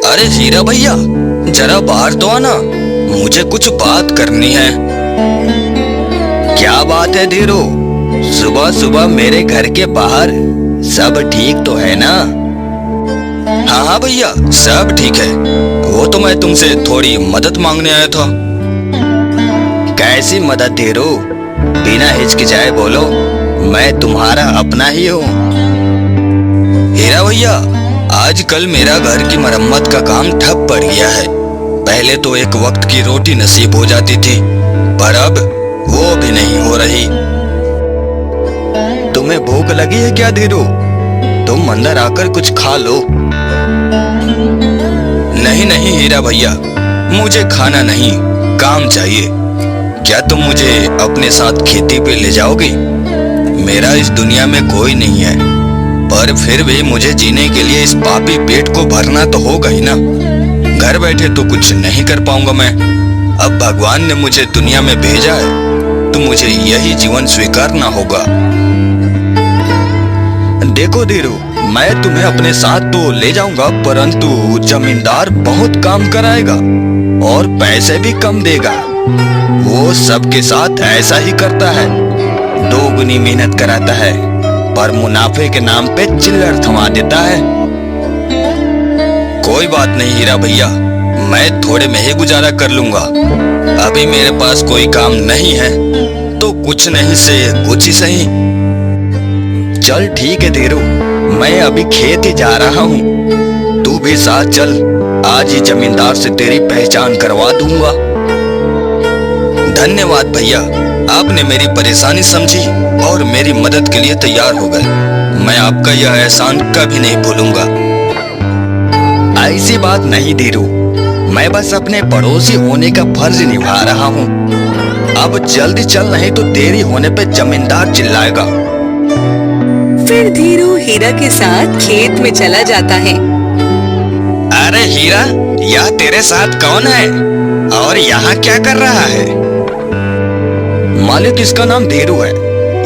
अरे हीरा भैया, जरा बाहर तो आना, मुझे कुछ बात करनी है। क्या बात है धीरू? सुबह सुबह मेरे घर के बाहर सब ठीक तो है ना? हाँ हाँ भैया, सब ठीक है। वो तो मैं तुमसे थोड़ी मदद मांगने आया था। कैसी मदद धीरू? बिना हिचकिचाए बोलो, मैं तुम्हारा अपना ही हूँ। हीरा भैया, आजकल मेरा घर की मरम्मत का काम ठप पड़ गया है। पहले तो एक वक्त की रोटी नसीब हो जाती थी, पर अब वो भी नहीं हो रही। तुम्हें भूख लगी है क्या धीरू? तुम अंदर आकर कुछ खा लो। नहीं नहीं हीरा भैया, मुझे खाना नहीं, काम चाहिए। क्या तुम मुझे अपने साथ खेती पे ले जाओगे? मेरा इस दुनिया में कोई नहीं है, पर फिर भी मुझे जीने के लिए इस पापी पेट को भरना तो होगा ही ना। घर बैठे तो कुछ नहीं कर पाऊंगा मैं। अब भगवान ने मुझे दुनिया में भेजा है तो मुझे यही जीवन स्वीकारना होगा। देखो धीरू, मैं तुम्हें अपने साथ तो ले जाऊंगा, परंतु जमींदार बहुत काम कराएगा और पैसे भी कम देगा। वो सबके साथ ऐसा ही करता है, दोगुनी मेहनत कराता है, पर मुनाफे के नाम पे चिल्लर थमा देता है। कोई बात नहीं हीरा भैया, मैं थोड़े में ही गुजारा कर लूंगा। अभी मेरे पास कोई काम नहीं है, तो कुछ नहीं से कुछ ही सही। चल ठीक है धीरू, मैं अभी खेत ही जा रहा हूँ, तू भी साथ चल। आज ही जमींदार से तेरी पहचान करवा दूंगा। धन्यवाद भैया, आपने मेरी परेशानी समझी और मेरी मदद के लिए तैयार हो गए। मैं आपका यह एहसान कभी नहीं भूलूंगा। ऐसी बात नहीं धीरू, मैं बस अपने पड़ोसी होने का फर्ज निभा रहा हूँ। अब जल्दी चल, नहीं तो देरी होने पे जमींदार चिल्लाएगा। फिर धीरू हीरा के साथ खेत में चला जाता है। अरे हीरा, यह तेरे साथ कौन है और यहाँ क्या कर रहा है? मालिक, इसका नाम धीरू है।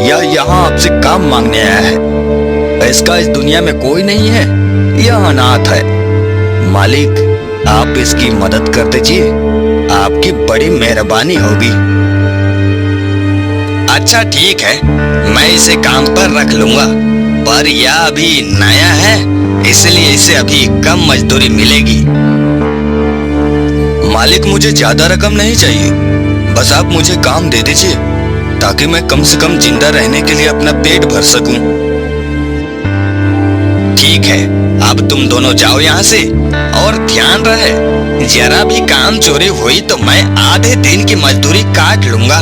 यह यहाँ आपसे काम मांगने आया है। इसका इस दुनिया में कोई नहीं है, यह अनाथ है। मालिक, आप इसकी मदद कर दीजिए, आपकी बड़ी मेहरबानी होगी। अच्छा ठीक है, मैं इसे काम पर रख लूंगा, पर यह अभी नया है, इसलिए इसे अभी कम मजदूरी मिलेगी। मालिक, मुझे ज्यादा रकम नहीं चाहिए, बस आप मुझे काम दे दीजिए ताकि मैं कम से कम जिंदा रहने के लिए अपना पेट भर सकूं। ठीक है, अब तुम दोनों जाओ यहाँ से, और ध्यान रहे, जरा भी काम चोरी हुई तो मैं आधे दिन की मजदूरी काट लूंगा।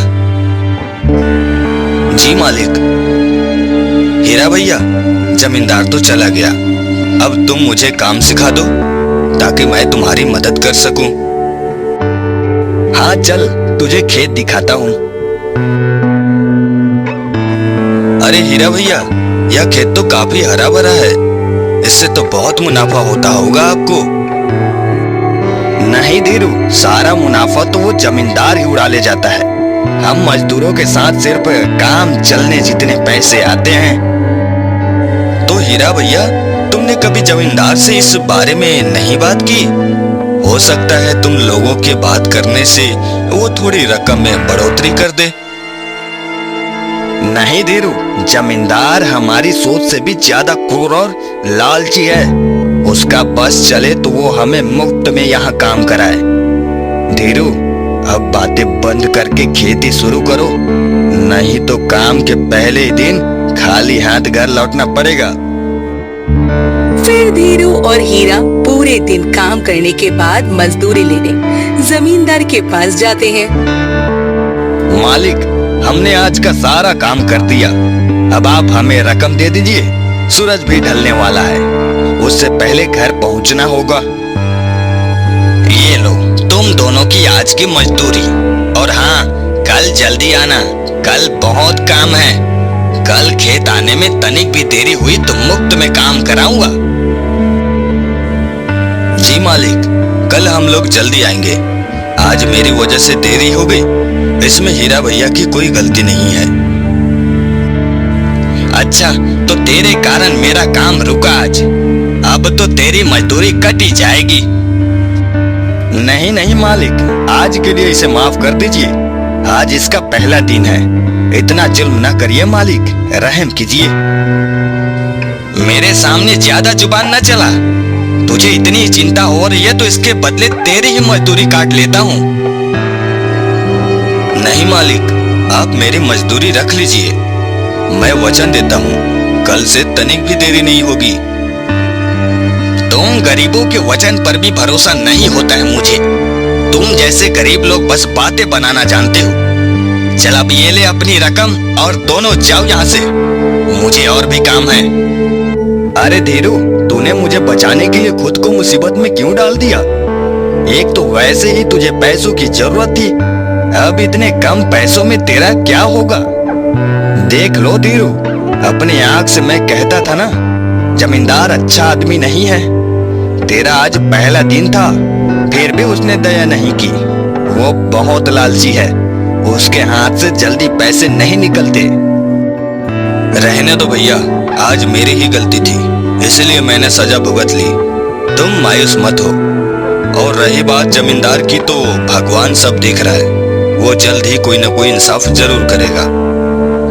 जी मालिक। हीरा भैया, जमींदार तो चला गया, अब तुम मुझे काम सिखा दो ताकि मैं तुम्हारी मदद कर सकूं। हाँ चल, तुझे खेत दिखाता हूँ। अरे हीरा भैया, यह खेत तो काफी हरा भरा है, इससे तो बहुत मुनाफा होता होगा आपको। नहीं धीरू, सारा मुनाफा तो वो जमींदार ही उड़ा ले जाता है। हम मजदूरों के साथ सिर्फ काम चलने जितने पैसे आते हैं। तो हीरा भैया, तुमने कभी जमींदार से इस बारे में नहीं बात की? हो सकता है तुम लोगों के बात करने से वो थोड़ी रकम में बढ़ोतरी कर दे। नहीं धीरू, जमींदार हमारी सोच से भी ज्यादा क्रूर और लालची है। उसका बस चले तो वो हमें मुफ्त में यहाँ काम कराए। धीरू, अब बातें बंद करके खेती शुरू करो, नहीं तो काम के पहले ही दिन खाली हाथ घर लौटना पड़ेगा। फिर धीरू और हीरा पूरे दिन काम करने के बाद मजदूरी लेने जमींदार के पास जाते हैं। मालिक, हमने आज का सारा काम कर दिया, अब आप हमें रकम दे दीजिए। सूरज भी ढलने वाला है, उससे पहले घर पहुंचना होगा। ये लो तुम दोनों की आज की मजदूरी, और हाँ, कल जल्दी आना, कल बहुत काम है। कल खेत आने में तनिक भी देरी हुई तो मुफ्त में काम कराऊंगा। जी मालिक, कल हम लोग जल्दी आएंगे। आज मेरी वजह से देरी हो गई, इसमें हीरा भैया की कोई गलती नहीं है। अच्छा, तो तेरे कारण मेरा काम रुका आज। अब तो तेरी मजदूरी कट ही जाएगी। नहीं नहीं मालिक, आज के लिए इसे माफ कर दीजिए। आज इसका पहला दिन है। इतना जुल्म न करिए मालिक, रहम कीजिए। मेरे सामने ज्यादा जुबान न चला। तुझे इतनी चिंता हो रही है तो इसके बदले तेरी ही मजदूरी काट लेता हूँ। नहीं मालिक, आप मेरी मजदूरी रख लीजिए। मैं वचन देता हूँ कल से तनिक भी देरी नहीं होगी। तुम गरीबों के वचन पर भी भरोसा नहीं होता है मुझे। तुम जैसे गरीब लोग बस बातें बनाना जानते हो। चल अब ये ले अपनी रकम और दोनों जाओ यहाँ से, मुझे और भी काम है। अरे धीरू, तूने मुझे बचाने के लिए खुद को मुसीबत में क्यों डाल दिया? एक तो वैसे ही तुझे पैसों की जरूरत थी, अब इतने कम पैसों में तेरा क्या होगा? देख लो धीरू, अपनी आंख से मैं कहता था ना, जमींदार अच्छा आदमी नहीं है। तेरा आज पहला दिन था, फिर भी उसने दया नहीं की। वो बहुत लालची है, उसके हाथ से जल्दी पैसे नहीं निकलते। रहने दो भैया, आज मेरी ही गलती थी, इसलिए मैंने सजा भुगत ली। तुम मायूस मत हो। और रही बात जमींदार की, तो भगवान सब देख रहा है, वो जल्द ही कोई न कोई इंसाफ जरूर करेगा।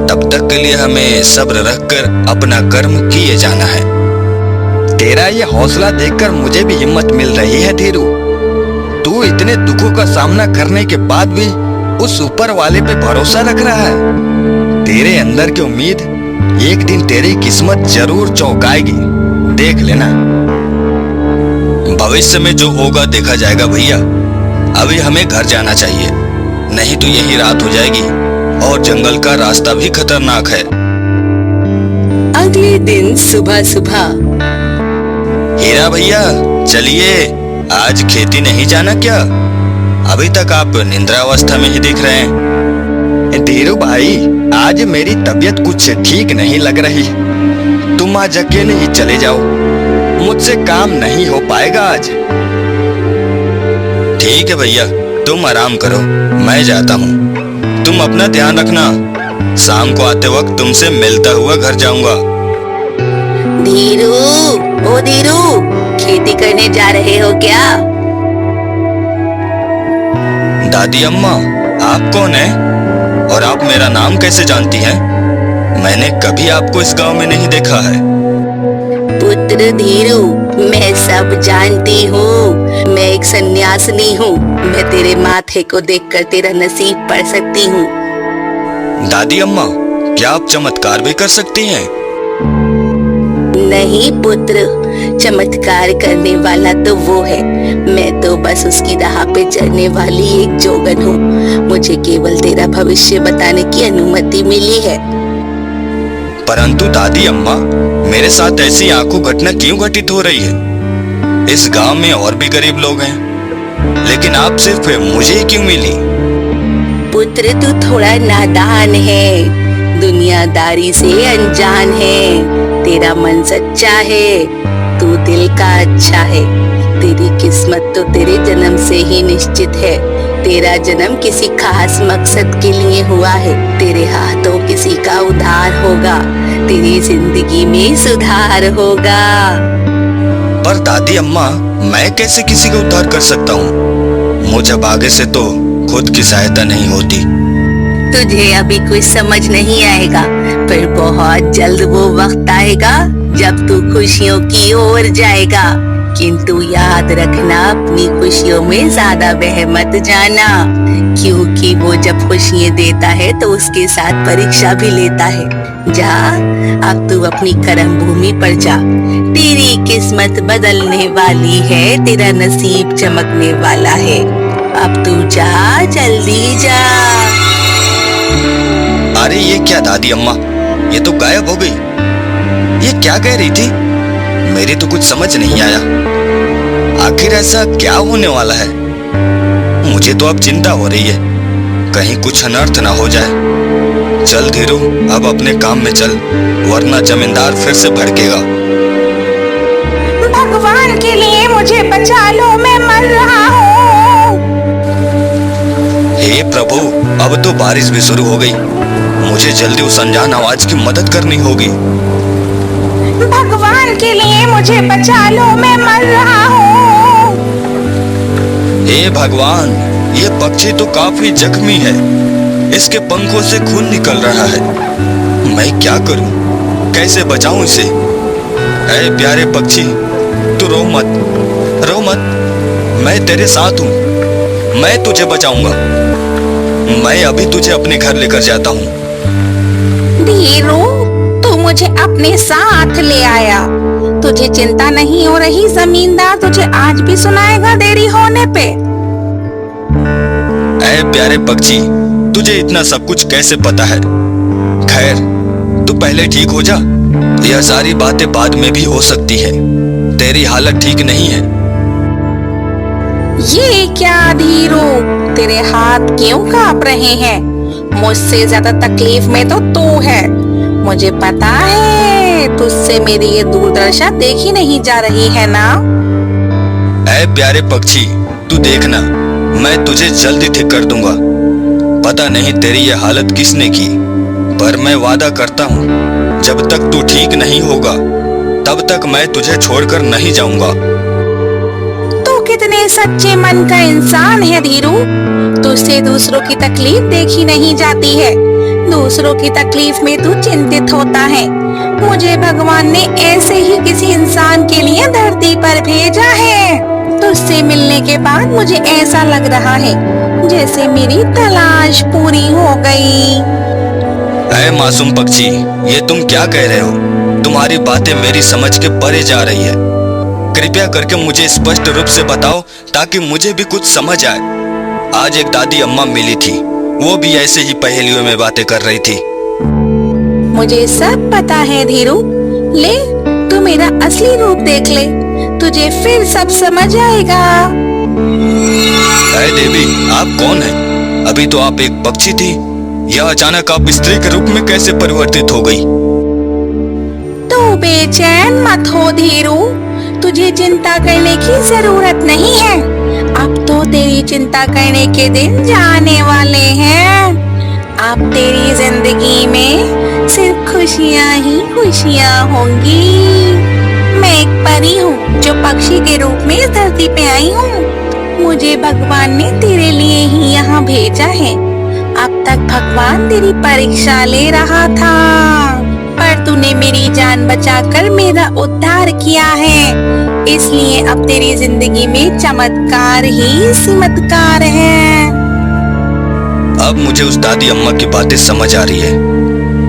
तब तक के लिए हमें सब्र रखकर अपना कर्म किए जाना है। तेरा ये हौसला देखकर मुझे भी हिम्मत मिल रही है धीरू। तू इतने दुखों का सामना करने के बाद भी उस ऊपर वाले पे भरोसा रख रहा है। तेरे अंदर की उम्मीद एक दिन तेरी किस्मत जरूर चौंकाएगी, देख लेना। भविष्य में जो होगा देखा जाएगा भैया। अभी हमें घर जाना चाहिए, नहीं तो यही रात हो जाएगी और जंगल का रास्ता भी खतरनाक है। अगले दिन सुबह सुबह हीरा भैया, चलिए, आज खेती नहीं जाना क्या? अभी तक आप निद्रावस्था में ही दिख रहे हैं। धीरू भाई, आज मेरी तबीयत कुछ ठीक नहीं लग रही। तुम आज अकेले ही चले जाओ, मुझसे काम नहीं हो पाएगा आज। ठीक है भैया, तुम आराम करो, मैं जाता हूँ। तुम अपना ध्यान रखना। शाम को आते वक्त तुमसे मिलता हुआ घर जाऊंगा। धीरू, ओ धीरू, खेती करने जा रहे हो क्या? दादी अम्मा, आप कौन हैं? और आप मेरा नाम कैसे जानती हैं? मैंने कभी आपको इस गांव में नहीं देखा है। पुत्र धीरू, मैं सब जानती हूँ। मैं एक सन्यासिनी हूँ। मैं तेरे माथे को देखकर तेरा नसीब पढ़ सकती हूँ। दादी अम्मा, क्या आप चमत्कार भी कर सकती हैं? नहीं पुत्र, चमत्कार करने वाला तो वो है, मैं तो बस उसकी राह पे चलने वाली एक जोगन हूँ। मुझे केवल तेरा भविष्य बताने की अनुमति मिली है। परंतु दादी अम्मा, मेरे साथ ऐसी आंखों घटना क्यों घटित हो रही है? इस गांव में और भी गरीब लोग हैं, लेकिन आप सिर्फ मुझे ही क्यों मिली? पुत्र, तू थोड़ा नादान है, दुनियादारी से अनजान है। तेरा मन सच्चा है, तू दिल का अच्छा है। तेरी किस्मत तो तेरे जन्म से ही निश्चित है। तेरा जन्म किसी खास मकसद के लिए हुआ है। तेरे हाथों किसी का उद्धार होगा, तेरी जिंदगी में सुधार होगा। पर दादी अम्मा, मैं कैसे किसी का उद्धार कर सकता हूँ? मुझे आगे से तो खुद की सहायता नहीं होती। तुझे अभी कुछ समझ नहीं आएगा, पर बहुत जल्द वो वक्त आएगा जब तू खुशियों की ओर जाएगा। किंतु याद रखना, अपनी खुशियों में ज्यादा बह मत जाना, क्योंकि वो जब खुशियाँ देता है तो उसके साथ परीक्षा भी लेता है। जा, अब तू अपनी कर्म भूमि पर जा। तेरी किस्मत बदलने वाली है, तेरा नसीब चमकने वाला है। अब तू जा, जल्दी जा। अरे ये क्या दादी अम्मा, ये तो गायब हो गई। ये क्या कह रही थी? मेरी तो कुछ समझ नहीं आया। आखिर ऐसा क्या होने वाला है? मुझे तो अब चिंता हो रही है, कहीं कुछ अनर्थ ना हो जाए। चल धीरू, अब अपने काम में चल, वरना जमींदार फिर से भड़केगा। भगवान के लिए मुझे बचा लो, मैं मर रहा हूँ। हे प्रभु, अब तो बारिश भी शुरू हो गई। मुझे जल्दी उस अनजान आवाज की मदद करनी होगी। भगवान के लिए मुझे बचा लो, मैं मर रहा हूँ। हे भगवान, ये पक्षी तो काफी जख्मी है, इसके पंखों से खून निकल रहा है। मैं क्या करूं, कैसे बचाऊं इसे? ऐ प्यारे पक्षी, तू रो मत, मैं तेरे साथ हूं, मैं तुझे बचाऊंगा। मैं अभी तुझे अपने घर लेकर जाता हूं। धीरू, तू मुझे अपने साथ ले आया। तुझे चिंता नहीं हो रही? जमींदार तुझे आज भी सुनाएगा देरी होने पे। ऐ प्यारे पक्षी, तुझे इतना सब कुछ कैसे पता है? खैर, तू पहले ठीक हो जा, यह सारी बातें बाद में भी हो सकती है। तेरी हालत ठीक नहीं है। ये क्या धीरू, तेरे हाथ क्यों कांप रहे हैं? मुझसे ज्यादा तकलीफ में तो तू है। मुझे पता है तुझसे मेरी ये दुर्दशा देखी नहीं जा रही है ना। ऐ प्यारे पक्षी, तू देखना, मैं तुझे जल्दी ठीक कर दूंगा। पता नहीं तेरी ये हालत किसने की, पर मैं वादा करता हूँ, जब तक तू ठीक नहीं होगा तब तक मैं तुझे छोड़कर नहीं जाऊंगा। तू कितने सच्चे मन का इंसान है धीरू। तुझसे दूसरों की तकलीफ देखी नहीं जाती है, दूसरों की तकलीफ में तू चिंतित होता है। मुझे भगवान ने ऐसे ही किसी इंसान के लिए धरती पर भेजा है। तुझसे मिलने के बाद मुझे ऐसा लग रहा है जैसे मेरी तलाश पूरी हो गई। ऐ मासूम पक्षी, ये तुम क्या कह रहे हो? तुम्हारी बातें मेरी समझ के परे जा रही है। कृपया करके मुझे स्पष्ट रूप से बताओ ताकि मुझे भी कुछ समझ आए। आज एक दादी अम्मा मिली थी, वो भी ऐसे ही पहेलियों में बातें कर रही थी। मुझे सब पता है धीरू, ले तू मेरा असली रूप देख ले, तुझे फिर सब समझ आएगा। ऐ देवी, आप कौन हैं? अभी तो आप एक पक्षी थी, यह अचानक आप स्त्री के रूप में कैसे परिवर्तित हो गई? तू बेचैन मत हो धीरू, तुझे चिंता करने की जरूरत नहीं है। अब तो तेरी चिंता करने के दिन जाने वाले हैं। अब तेरी जिंदगी में सिर्फ खुशियाँ ही खुशियाँ होंगी। मैं एक परी हूँ जो पक्षी के रूप में इस धरती पे आई हूँ। मुझे भगवान ने तेरे लिए ही यहाँ भेजा है। अब तक भगवान तेरी परीक्षा ले रहा था, पर तूने मेरी जान बचाकर मेरा उद्धार किया है, इसलिए अब तेरी जिंदगी में चमत्कार ही चमत्कार है। अब मुझे उस दादी अम्मा की बातें समझ आ रही है,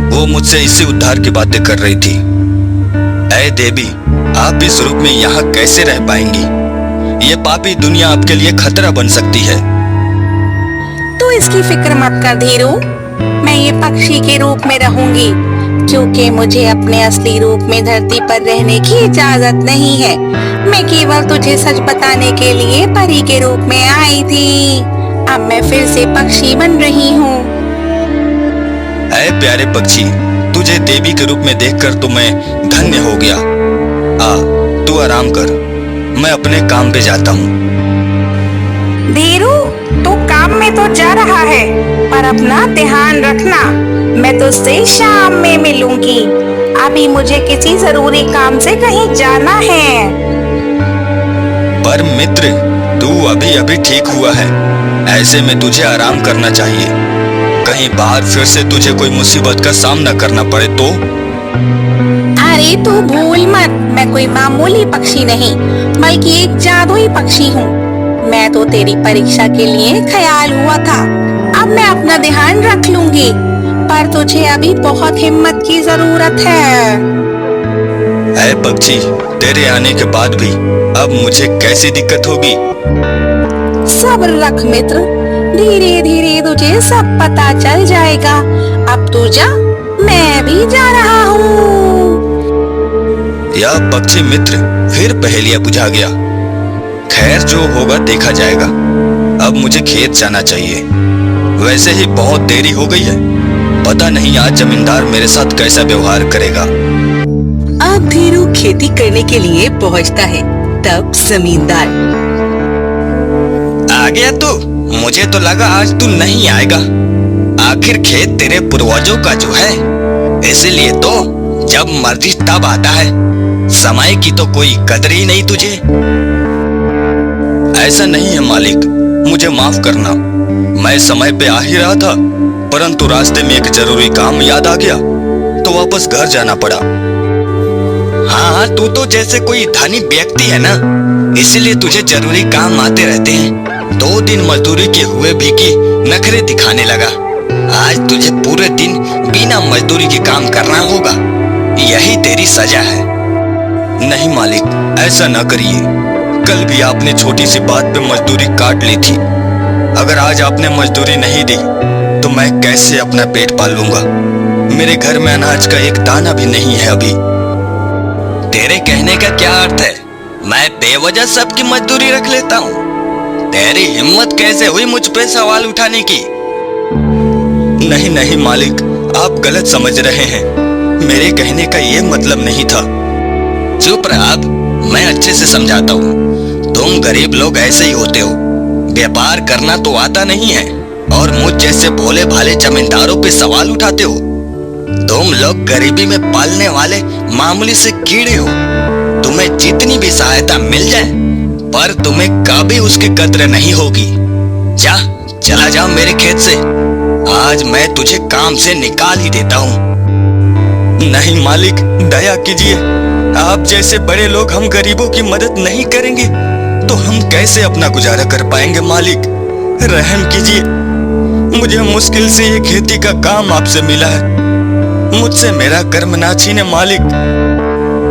वो मुझसे इसी उद्धार की बातें कर रही थी। ऐ देवी, आप इस रूप में यहाँ कैसे रह पाएंगी? ये पापी दुनिया आपके लिए खतरा बन सकती है। तू इसकी फिक्र मत कर धीरू, मैं ये पक्षी के रूप में रहूंगी, क्योंकि मुझे अपने असली रूप में धरती पर रहने की इजाजत नहीं है। मैं केवल तुझे सच बताने के लिए परी के रूप में आई थी। अब मैं फिर से पक्षी बन रही हूँ। ऐ प्यारे पक्षी, तुझे देवी के रूप में देखकर तो मैं धन्य हो गया। तू आराम कर, मैं अपने काम पे जाता हूँ। धीरू, तू काम में तो जा रहा है, पर अपना ध्यान रखना। मैं तुझसे शाम में मिलूंगी। अभी मुझे किसी जरूरी काम से कहीं जाना है। पर मित्र, तू अभी अभी ठीक हुआ है, ऐसे में तुझे आराम करना चाहिए। कहीं बाहर फिर से तुझे कोई मुसीबत का सामना करना पड़े तो? अरे तू भूल मत, मैं कोई मामूली पक्षी नहीं, बल्कि एक जादुई पक्षी हूँ। मैं तो तेरी परीक्षा के लिए ख्याल हुआ था। अब मैं अपना ध्यान रख लूंगी, पर तुझे अभी बहुत हिम्मत की जरूरत है। ऐ पक्षी, तेरे आने के बाद भी अब मुझे कैसी दिक्कत होगी? सब्र रख मित्र, धीरे धीरे तुझे सब पता चल जाएगा। अब तू जा, मैं भी जा रहा हूँ। यह पक्षी मित्र फिर पहेलियां बुझा गया। खैर, जो होगा देखा जाएगा। अब मुझे खेत जाना चाहिए, वैसे ही बहुत देरी हो गई है। पता नहीं आज जमींदार मेरे साथ कैसा व्यवहार करेगा। अब धीरू खेती करने के लिए पहुंचता है, तब जमींदार, आ गया तू? मुझे तो लगा आज तू नहीं आएगा। आखिर खेत तेरे पूर्वजों का जो है, इसीलिए तो जब मर्जी तब आता है। समय की तो कोई कदर ही नहीं तुझे। ऐसा नहीं है मालिक, मुझे माफ करना। मैं समय पे आ ही रहा था, परंतु रास्ते में एक जरूरी काम याद आ गया तो वापस घर जाना पड़ा। हाँ, तू तो जैसे कोई धनी व्यक्ति है ना, इसलिए तुझे जरूरी काम आते रहते हैं। 2 दिन मजदूरी के हुए भी की नखरे दिखाने लगा। आज तुझे पूरे दिन बिना मजदूरी के काम करना होगा, यही तेरी सजा है। नहीं मालिक, ऐसा न करिए। कल भी आपने छोटी सी बात पे मजदूरी काट ली थी। अगर आज आपने मजदूरी नहीं दी तो मैं कैसे अपना पेट पाल लूंगा? मेरे घर में अनाज का एक दाना भी नहीं है अभी। तेरे कहने का क्या अर्थ है? मैं बेवजह सबकी मजदूरी रख लेता हूँ? तेरी हिम्मत कैसे हुई मुझ पे सवाल उठाने की? नहीं नहीं मालिक, आप गलत समझ रहे हैं। मेरे कहने का ये मतलब नहीं था। चुप रह आप, मैं अच्छे से समझाता हूँ। तुम गरीब लोग ऐसे ही होते हो, व्यापार करना तो आता नहीं है और मुझ जैसे भोले भाले जमींदारों पे सवाल उठाते हो। तुम लोग गरीबी में पालने वाले मामूली से कीड़े हो। तुम्हें जितनी भी सहायता मिल जाए पर तुम्हें कभी उसकी कद्र नहीं होगी। चला जाओ मेरे खेत से। आज मैं तुझे काम से निकाल ही देता हूँ। नहीं मालिक, दया कीजिए। आप जैसे बड़े लोग हम गरीबों की मदद नहीं करेंगे तो हम कैसे अपना गुजारा कर पाएंगे? मालिक, रहम कीजिए। मुझे मुश्किल से ये खेती का काम आपसे मिला है, मुझसे मेरा कर्म ना छीने मालिक।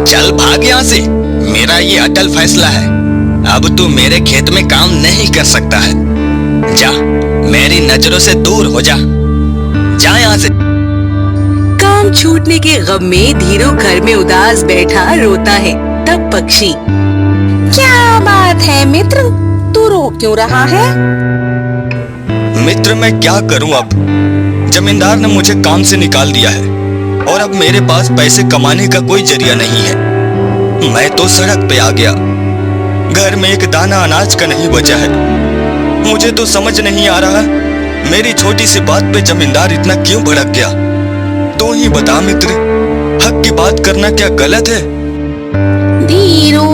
चल भाग यहाँ से, मेरा ये अटल फैसला है। अब तू मेरे खेत में काम नहीं कर सकता है। जा, मेरी नजरों से दूर हो जा। जा यहाँ से। काम छूटने के गम में धीरू घर में उदास बैठा रोता है। तब पक्षी, क्या बात है मित्र, तू रो क्यों रहा है? मित्र, मैं क्या करूं अब? जमींदार ने मुझे काम से निकाल दिया है और अब मेरे पास पैसे कमाने का कोई जरिया नहीं है। मैं तो सड़क पे आ गया। घर में एक दाना अनाज का नहीं बचा है। मुझे तो समझ नहीं आ रहा मेरी छोटी सी बात पे जमींदार इतना क्यों भड़क गया। तू ही बता मित्र, हक की बात करना क्या गलत है? धीरू,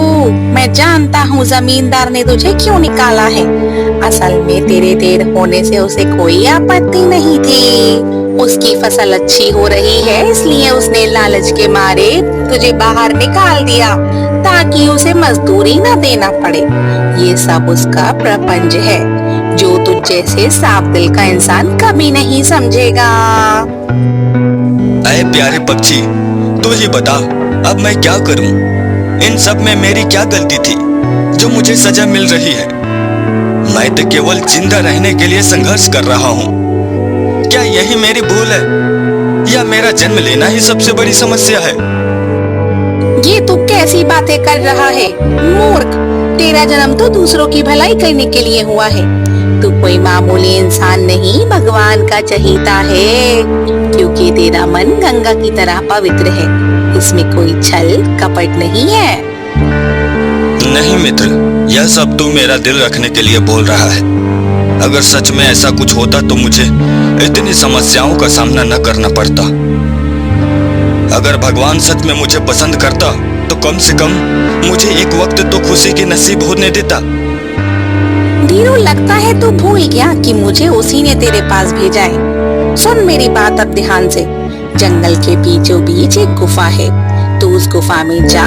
मैं जानता हूँ जमींदार ने तुझे क्यों निकाला है। असल में तेरे देर होने से उसे कोई आपत्ति नहीं थी। उसकी फसल अच्छी हो रही है, इसलिए उसने लालच के मारे तुझे बाहर निकाल दिया ताकि उसे मजदूरी न देना पड़े। ये सब उसका प्रपंच है जो तुझ जैसे साफ दिल का इंसान कभी नहीं समझेगा। अरे प्यारे पक्षी, तू ही बता, अब मैं क्या करूं? इन सब में मेरी क्या गलती थी जो मुझे सजा मिल रही है? मैं तो केवल जिंदा रहने के लिए संघर्ष कर रहा हूँ। क्या यही मेरी भूल है या मेरा जन्म लेना ही सबसे बड़ी समस्या है? ये तू कैसी बातें कर रहा है मूर्ख? तेरा जन्म तो दूसरों की भलाई करने के लिए हुआ है। तू कोई मामूली इंसान नहीं, भगवान का चहीता है, क्योंकि तेरा मन गंगा की तरह पवित्र है। इसमें कोई छल कपट नहीं है। नहीं मित्र, यह सब तू मेरा दिल रखने के लिए बोल रहा है। अगर सच में ऐसा कुछ होता तो मुझे इतनी समस्याओं का सामना न करना पड़ता। अगर भगवान सच में मुझे पसंद करता तो कम से कम मुझे एक वक्त तो खुशी की नसीब होने देता। धीरू, लगता है तू भूल गया कि मुझे उसी ने तेरे पास भेजा है। सुन मेरी बात अब ध्यान से। जंगल के बीचों बीच एक गुफा है। तू उस गुफा में जा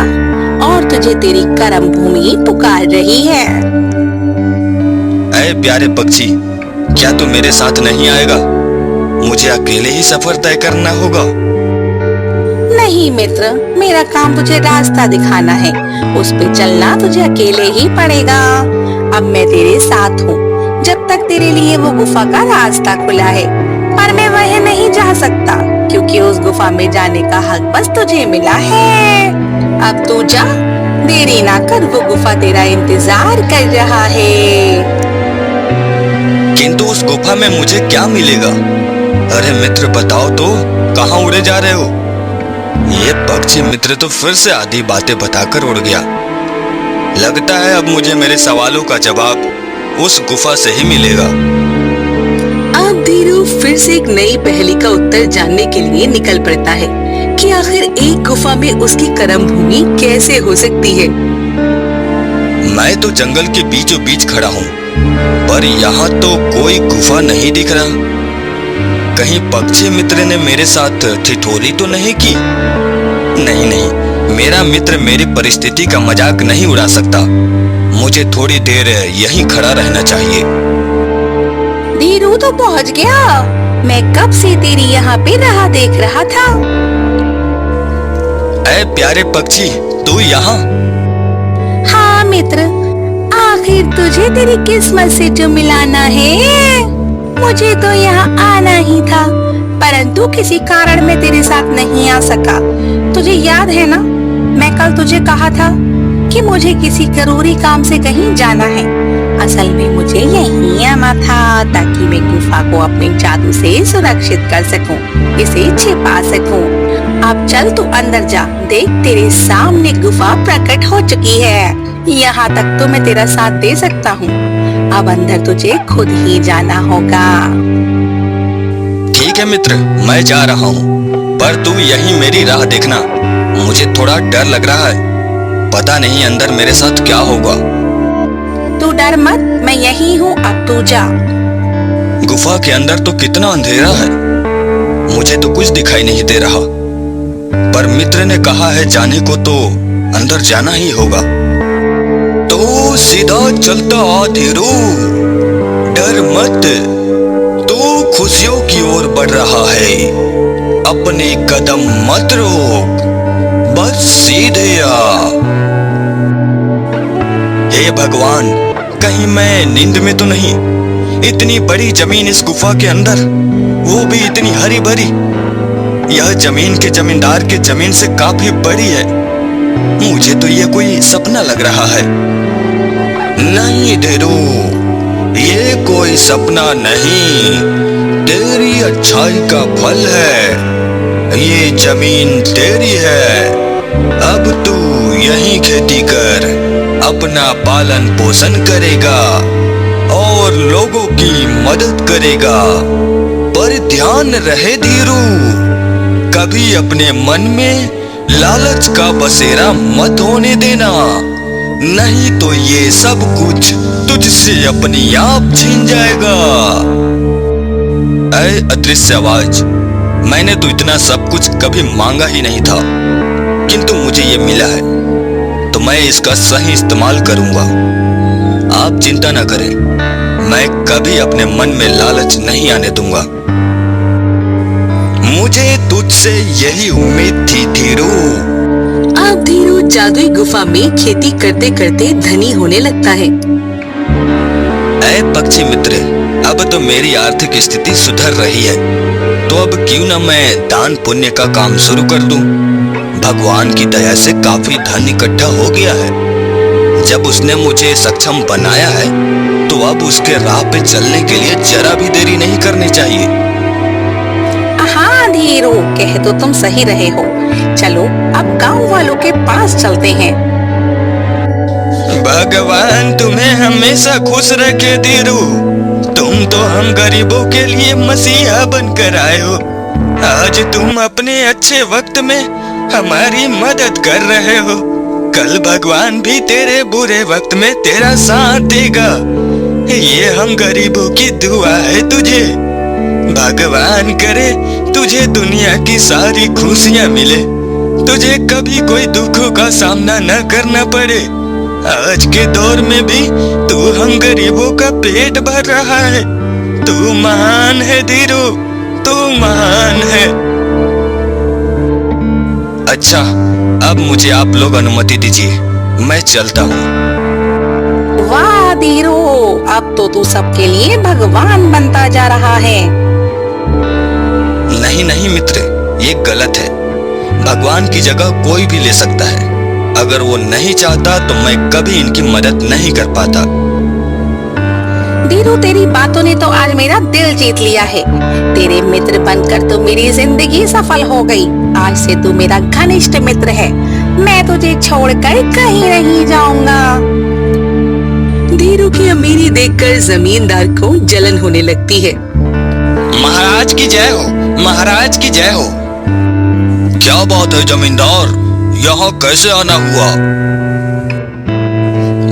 और तुझे तेरी कर्म भूमि पुकार रही है। ऐ प्यारे पक्षी, क्या तू मेरे साथ नहीं आएगा? मुझे अकेले ही सफर तय करना होगा। नहीं मित्र, मेरा काम तुझे रास्ता दिखाना है। उस पे चलना तुझे अकेले ही पड़ेगा। अब मैं तेरे साथ हूँ जब तक तेरे लिए वो गुफा का रास्ता खुला है, पर मैं वह नहीं जा सकता क्योंकि उस गुफा में जाने का हक बस तुझे मिला है। अब तू जा, देरी ना कर, वो गुफा तेरा इंतजार कर रहा है। किंतु उस गुफा में मुझे क्या मिलेगा? अरे मित्र बताओ तो, कहाँ उड़े जा रहे हो? ये पक्षी मित्र तो फिर से आधी बातें बताकर उड़ गया। लगता है अब मुझे मेरे सवालों का जवाब उस गुफा से ही मिलेगा। अब धीरू फिर से एक नई पहेली का उत्तर जानने के लिए निकल पड़ता है। कि आखिर एक गुफा में उसकी कर्म भूमि कैसे हो सकती है। मैं तो जंगल के बीचों बीच खड़ा हूँ, पर यहाँ तो कोई गुफा नहीं दिख रहा। कहीं पक्षी मित्र ने मेरे साथ ठिठोली तो नहीं की? नहीं नहीं, मेरा मित्र मेरी परिस्थिति का मजाक नहीं उड़ा सकता। मुझे थोड़ी देर यहीं खड़ा रहना चाहिए। धीरू तो पहुंच गया। मैं कब से तेरी यहाँ पे राह देख रहा था। ऐ प्यारे पक्षी, तू यहाँ? हाँ मित्र, आखिर तुझे तेरी किस्मत से जो मिलाना है। मुझे तो यहाँ आना ही था, परंतु किसी कारण मैं तेरे साथ नहीं आ सका। तुझे याद है ना, मैं कल तुझे कहा था कि मुझे किसी जरूरी काम से कहीं जाना है। असल में मुझे यहीं आना था ताकि मैं गुफा को अपने जादू से सुरक्षित कर सकूं, इसे छिपा सकूं। अब चल तू अंदर जा, देख तेरे सामने गुफा प्रकट हो चुकी है। यहाँ तक तो मैं तेरा साथ दे सकता हूँ, अब अंदर तुझे खुद ही जाना होगा। ठीक है मित्र, मैं जा रहा हूँ, पर तू यहीं मेरी राह देखना। मुझे थोड़ा डर लग रहा है, पता नहीं अंदर मेरे साथ क्या होगा। तू डर मत, मैं यहीं हूँ, अब तू जा। गुफा के अंदर तो कितना अंधेरा है, मुझे तो कुछ दिखाई नहीं दे रहा। पर मित्र ने कहा है जाने को, तो अंदर जाना ही होगा। तो सीधा चलता आ धीरू, डर मत, तू खुशियों की ओर बढ़ रहा है। अपने कदम मत रोक, बस सीधे आ। हे भगवान, कहीं मैं नींद में तो नहीं? इतनी बड़ी जमीन इस गुफा के अंदर, वो भी इतनी हरी भरी। यह जमीन के जमींदार के जमीन से काफी बड़ी है। मुझे तो ये कोई सपना लग रहा है। नहीं धीरू, ये कोई सपना नहीं, तेरी अच्छाई का फल है। ये जमीन तेरी है, अब तू यहीं खेती कर, अपना पालन पोषण करेगा और लोगों की मदद करेगा। पर ध्यान रहे धीरू, कभी अपने मन में लालच का बसेरा मत होने देना, नहीं तो ये सब कुछ तुझसे अपने आप छीन जाएगा। ऐ अदृश्य आवाज, मैंने तो इतना सब कुछ कभी मांगा ही नहीं था, किंतु मुझे ये मिला है, तो मैं इसका सही इस्तेमाल करूंगा। आप चिंता न करें, मैं कभी अपने मन में लालच नहीं आने दूंगा। मुझे तुझसे यही उम्मीद थी धीरू। अब धीरू जादुई गुफा में खेती करते करते धनी होने लगता है। ऐ पक्षी मित्र, अब तो मेरी आर्थिक स्थिति सुधर रही है, तो अब क्यों न मैं दान पुण्य का काम शुरू कर दूं। भगवान की दया से काफी धन इकट्ठा हो गया है। जब उसने मुझे सक्षम बनाया है, तो अब उसके राह पे चलने के लिए जरा भी देरी नहीं करनी चाहिए। हाँ धीरू, कह तो तुम सही रहे हो। चलो अब गांव वालों के पास चलते हैं। भगवान तुम्हें हमेशा खुश रखे धीरू, तुम तो हम गरीबों के लिए मसीहा बनकर आए हो। आज तुम अपने अच्छे वक्त में हमारी मदद कर रहे हो, कल भगवान भी तेरे बुरे वक्त में तेरा साथ देगा। ये हम गरीबों की दुआ है तुझे। भगवान करे तुझे दुनिया की सारी खुशियां मिले, तुझे कभी कोई दुखों का सामना न करना पड़े। आज के दौर में भी तू हम गरीबों का पेट भर रहा है। तू महान है धीरू, तू महान है। अच्छा, अब मुझे आप लोग अनुमति दीजिए, मैं चलता हूँ। वाह धीरू, अब तो तू सबके लिए भगवान बनता जा रहा है। नहीं नहीं मित्र, ये गलत है। भगवान की जगह कोई भी ले सकता है। अगर वो नहीं चाहता तो मैं कभी इनकी मदद नहीं कर पाता। धीरू, तेरी बातों ने तो आज मेरा दिल जीत लिया है। तेरे मित्र बनकर तो मेरी जिंदगी सफल हो गई। आज से तू मेरा घनिष्ठ मित्र है। मैं तुझे छोड़कर कहीं नहीं जाऊंगा। धीरू की अमीरी देखकर जमींदार को जलन होने लगती है। महाराज की जय हो, महाराज की जय हो। क्या क्या बात है जमींदार, यहाँ कैसे आना हुआ?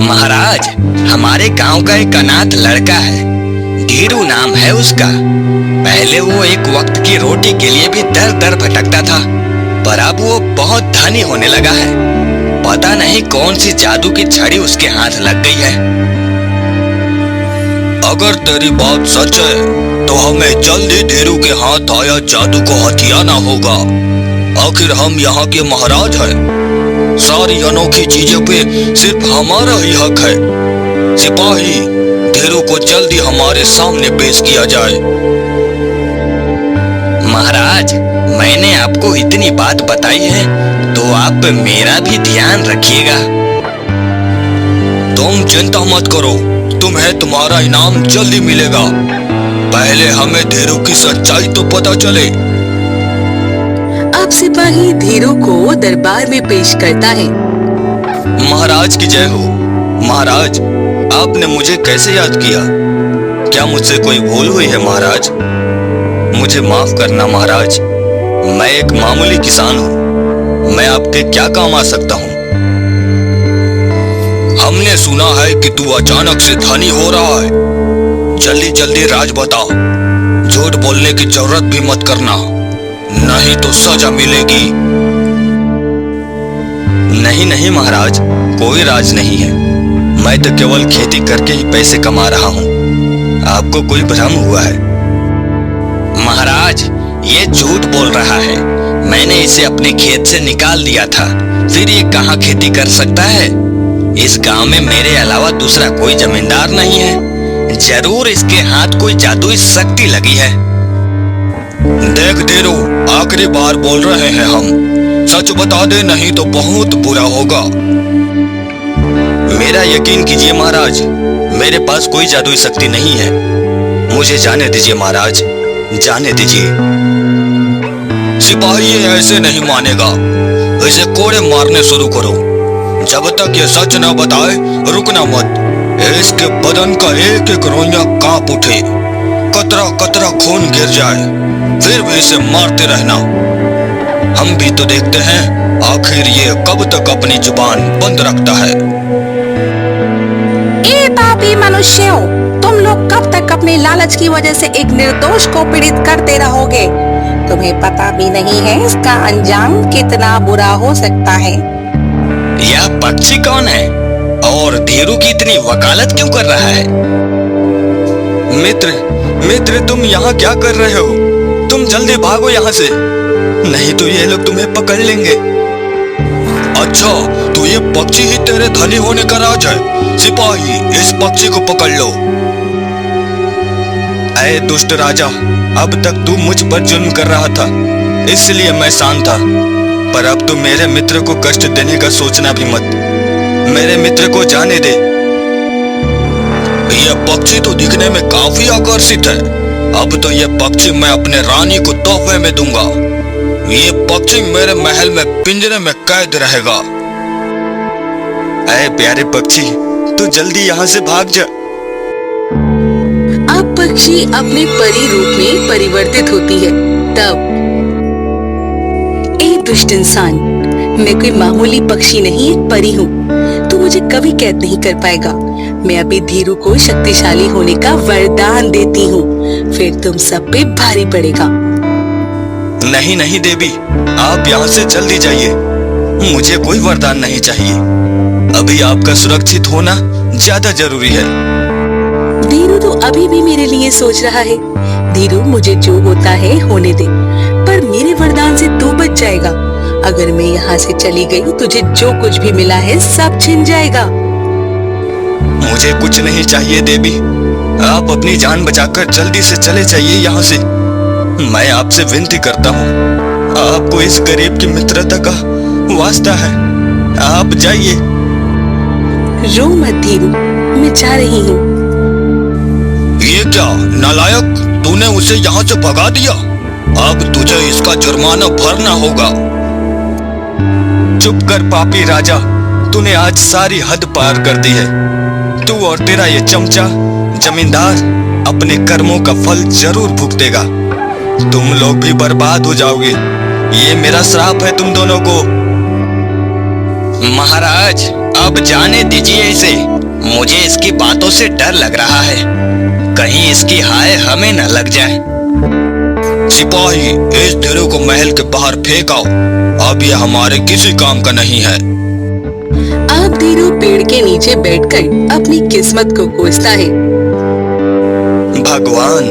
महाराज, हमारे गांव का एक अनाथ लड़का है, धीरू नाम है उसका। पहले वो एक वक्त की रोटी के लिए भी दर दर भटकता था, पर अब वो बहुत धनी होने लगा है। पता नहीं कौन सी जादू की छड़ी उसके हाथ लग गई है। अगर तेरी बात सच है तो हमें जल्दी धीरू के हाथ आया जादू को हथियाना होगा। आखिर हम यहाँ के महाराज हैं। सारी अनोखी चीजों पे सिर्फ हमारा ही हक है। सिपाही, धीरू को जल्दी हमारे सामने पेश किया जाए। महाराज, मैंने आपको इतनी बात बताई है तो आप मेरा भी ध्यान रखिएगा। तुम चिंता मत करो, तुम्हें तुम्हारा इनाम जल्दी मिलेगा। पहले हमें धीरू की सच्चाई तो पता चले। अब सिपाही धीरू को दरबार में पेश करता है। महाराज की जय हो। महाराज, आपने मुझे कैसे याद किया? क्या मुझसे कोई भूल हुई है महाराज? मुझे माफ करना महाराज, मैं एक मामूली किसान हूँ। मैं आपके क्या काम आ सकता हूँ? हमने सुना है कि तू अचानक से धनी हो रहा है। जल्दी जल्दी राज बता। झूठ बोलने की जरूरत भी मत करना, नहीं तो सजा मिलेगी। नहीं नहीं महाराज, कोई राज नहीं है। मैं तो केवल खेती करके ही पैसे कमा रहा हूँ। आपको कोई भ्रम हुआ है। महाराज, ये झूठ बोल रहा है। मैंने इसे अपने खेत से निकाल दिया था, फिर ये कहाँ खेती कर सकता है? इस गांव में मेरे अलावा दूसरा कोई जमींदार नहीं है। जरूर इसके हाथ कोई जादुई शक्ति लगी है। देख धीरू, आखिरी बार बोल रहे हैं हम। सच बता दे, नहीं तो बहुत बुरा होगा। मेरा यकीन कीजिए महाराज, मेरे पास कोई जादुई शक्ति नहीं है। मुझे जाने दीजिए महाराज, जाने दीजिए। सिपाही ये ऐसे नहीं मानेगा। इसे कोड़े मारने शुरू करो। जब तक ये सच न बताए रुकना मत। इसके बदन का एक एक रोइयां कांप उठे, कतरा कतरा खून गिर जाए, फिर भी इसे मारते रहना। हम भी तो देखते हैं आखिर ये कब तक अपनी जुबान बंद रखता है। ए पापी मनुष्यों, तुम लोग कब तक अपने लालच की वजह से एक निर्दोष को पीड़ित करते रहोगे? तुम्हें पता भी नहीं है इसका अंजाम कितना बुरा हो सकता है। यह पक्षी कौन है और धीरू की इतनी वकालत क्यों कर रहा है? मित्र, मित्र, तुम यहाँ क्या कर रहे हो? तुम जल्दी भागो यहाँ से, नहीं तो ये लोग तुम्हें पकड़ लेंगे। अच्छा, तो ये पक्षी ही तेरे धनी होने का राज है? सिपाही, इस पक्षी को पकड़ लो। अरे दुष्ट राजा, अब तक तू मुझ पर जुल्म कर रहा था, इसलिए मैं शांत था। पर अब तू मेरे मित्र को कष्ट देने का सोचना भी मत। मेरे मित्र को जाने दे। यह पक्षी तो दिखने में काफी आकर्षित है। अब तो यह पक्षी मैं अपने रानी को तोहफे में दूंगा। ये पक्षी मेरे महल में पिंजरे में कैद रहेगा। अरे प्यारे पक्षी, तू जल्दी यहाँ से भाग जा। अब पक्षी अपने परी रूप में परिवर्तित होती है। तब, ए दुष्ट इंसान, मैं कोई मामूली पक्षी नहीं, एक परी हूँ। तू मुझे कभी कैद नहीं कर पाएगा। मैं अभी धीरू को शक्तिशाली होने का वरदान देती हूँ, फिर तुम सब पे भारी पड़ेगा। नहीं नहीं देवी, आप यहाँ से जल्दी जाइए। मुझे कोई वरदान नहीं चाहिए। अभी आपका सुरक्षित होना ज्यादा जरूरी है। धीरू तो अभी भी मेरे लिए सोच रहा है। धीरू, मुझे जो होता है होने दे, पर मेरे वरदान से तू बच जाएगा। अगर मैं यहाँ से चली गई, तुझे जो कुछ भी मिला है सब छिन जाएगा। मुझे कुछ नहीं चाहिए देवी, आप अपनी जान बचाकर जल्दी से चले जाइए यहाँ से। मैं आपसे विनती करता हूँ, आपको इस गरीब की मित्रता का वास्ता है, आप जाइए। रो मत धीरू, मैं जा रही हूँ। ये क्या नालायक, तूने उसे यहाँ से भगा दिया। अब तुझे इसका जुर्माना भरना होगा। चुप कर पापी राजा, तूने आज सारी हद पार कर दी है। तू और तेरा ये चमचा जमींदार अपने कर्मों का फल जरूर भुगतेगा। तुम लोग भी बर्बाद हो जाओगे। ये मेरा श्राप है तुम दोनों को। महाराज अब जाने दीजिए इसे, मुझे इसकी बातों से डर लग रहा है, कहीं इसकी हाय हमें न लग जाए। सिपाही, इस धीरू को महल के बाहर फेंक आओ, अब ये हमारे किसी काम का नहीं है। अब धीरू पेड़ के नीचे बैठकर अपनी किस्मत को कोसता है। भगवान,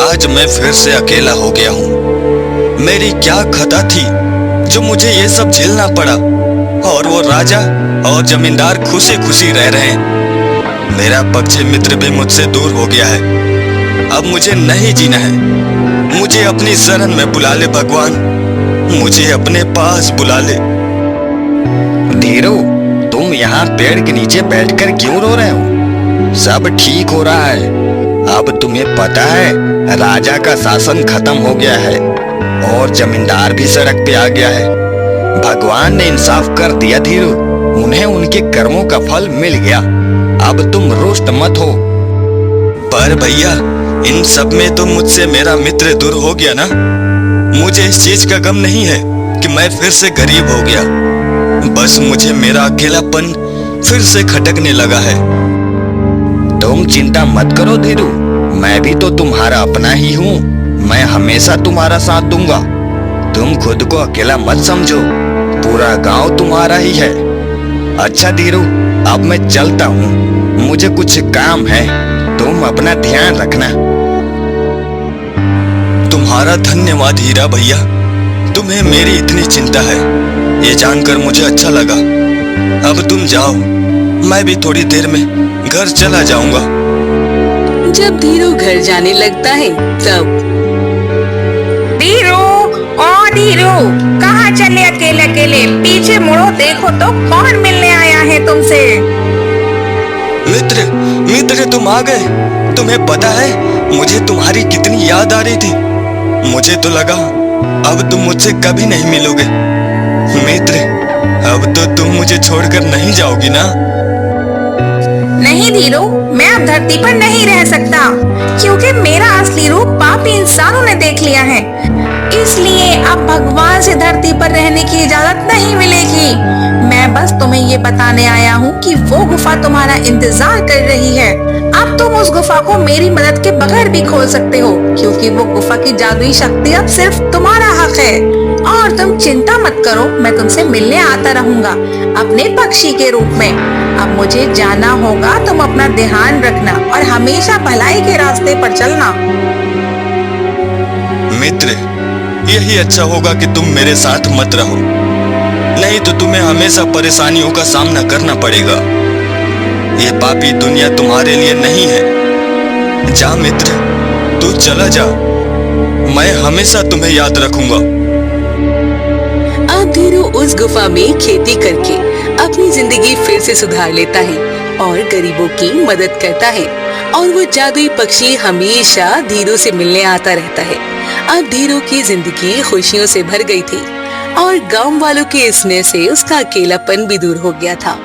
आज मैं फिर से अकेला हो गया हूँ। मेरी क्या खता थी जो मुझे ये सब झेलना पड़ा, और वो राजा और जमींदार खुशी खुशी रह रहे हैं। मेरा पक्षी मित्र भी मुझसे दूर हो गया है। अब मुझे नहीं जीना है। मुझे अपनी शरण में बुला ले भगवान, मुझे अपने पास बुला ले। धीरू, तुम यहाँ पेड़ के नीचे बैठकर क्यों रो रहे हो? सब ठीक हो रहा है। अब तुम्हें पता है राजा का शासन खत्म हो गया है और जमींदार भी सड़क पे आ गया है। भगवान ने इंसाफ कर दिया धीरू, उन्हें उनके कर्मों का फल मिल गया। अब तुम रुष्ट मत हो। पर भैया, इन सब में तो मुझसे मेरा मित्र दूर हो गया ना। मुझे इस चीज का गम नहीं है कि मैं फिर से गरीब हो गया। बस मुझे मेरा अकेलापन फिर से खटकने लगा है। तुम चिंता मत करो धीरू, मैं भी तो तुम्हारा अपना ही हूँ। मैं हमेशा तुम्हारा साथ दूंगा। तुम खुद को अकेला मत समझो, पूरा गांव तुम्हारा ही है। अच्छा धीरू, अब मैं चलता हूँ, मुझे कुछ काम है। तुम अपना ध्यान रखना। तुम्हारा धन्यवाद हीरा भैया, तुम्हें मेरी इतनी चिंता है, ये जानकर मुझे अच्छा लगा। अब तुम जाओ, मैं भी थोड़ी देर में घर चला जाऊंगा। जब धीरू घर जाने लगता है तब धीरू, ओ धीरू, कहाँ चले अकेले अकेले? पीछे मुड़ो, देखो तो कौन मिलने आया है तुमसे। मित्र, मित्र तुम आ गए। तुम्हें पता है मुझे तुम्हारी कितनी याद आ रही थी। मुझे तो लगा अब तुम मुझसे कभी नहीं मिलोगे। मित्र, अब तो तुम मुझे छोड़कर नहीं जाओगी ना? नहीं धीरू, मैं अब धरती पर नहीं रह सकता, क्योंकि मेरा असली रूप पापी इंसानों ने देख लिया है। इसलिए अब भगवान से धरती पर रहने की इजाजत नहीं मिलेगी। मैं बस तुम्हें ये बताने आया हूँ कि वो गुफा तुम्हारा इंतजार कर रही है। अब तुम उस गुफा को मेरी मदद के बगैर भी खोल सकते हो, क्योंकि वो गुफा की जादुई शक्ति अब सिर्फ तुम्हारा हक है। और तुम चिंता मत करो, मैं तुमसे मिलने आता रहूंगा अपने पक्षी के रूप में। अब मुझे जाना होगा, तुम अपना ध्यान रखना और हमेशा भलाई के रास्ते पर चलना। मित्र, यही अच्छा होगा कि तुम मेरे साथ मत रहो, नहीं तो तुम्हें हमेशा परेशानियों का सामना करना पड़ेगा। ये पापी दुनिया तुम्हारे लिए नहीं है। जा मित्र, तू चला जा, मैं हमेशा तुम्हें याद रखूंगा। अब धीरू उस गुफा में खेती करके अपनी जिंदगी फिर से सुधार लेता है और गरीबों की मदद करता है। और वो जादुई पक्षी हमेशा धीरू से मिलने आता रहता है। अब धीरू की जिंदगी खुशियों से भर गई थी और गांव वालों के स्नेह से उसका अकेलापन भी दूर हो गया था।